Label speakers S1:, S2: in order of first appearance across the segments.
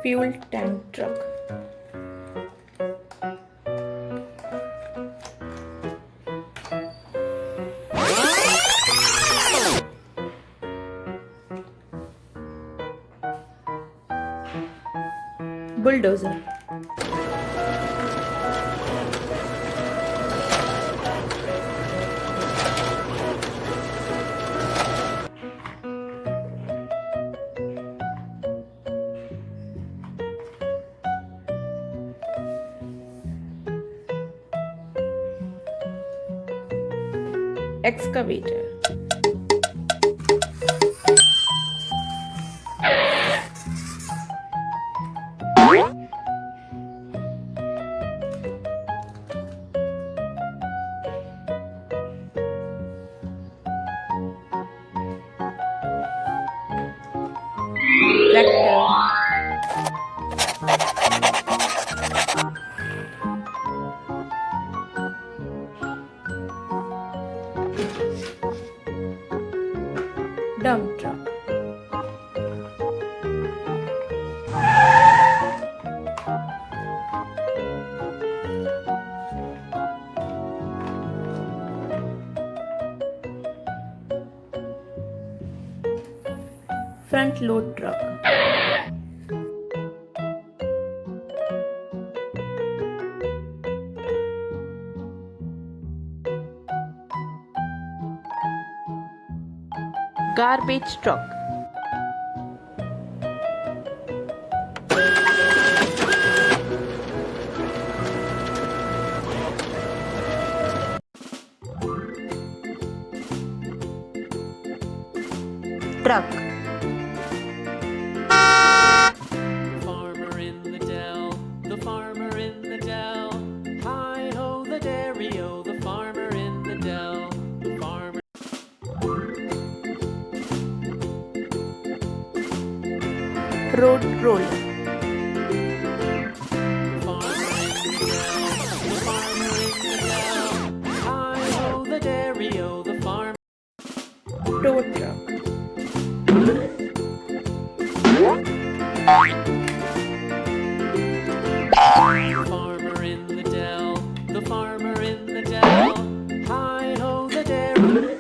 S1: Fuel tank truck. Bulldozer. Excavator. Tractor. Dump truck. Front load truck. Garbage truck. Truck.
S2: Farmer in the dell, the farmer in the dell. Hi ho the dairy-o, the farmer in the dell, the farmer.
S1: Road roller.
S2: Farmer in the dell, the farmer in the dell. Hi ho the dairy-o, the farmer.
S1: Tow truck.
S2: Farmer in the dell, the farmer in the dell. Hi ho the dairy.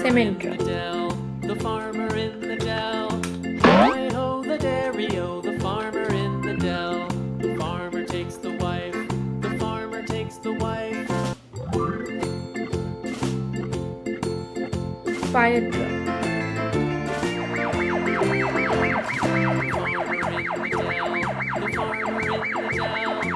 S1: Cement
S2: In
S1: truck.
S2: the dell, the farmer in the dell. Hi ho the dairy-o, the farmer in the dell. The farmer takes the wife, the farmer takes the wife.
S1: Fire truck.
S2: Farmer in the dell, the farmer in the dell.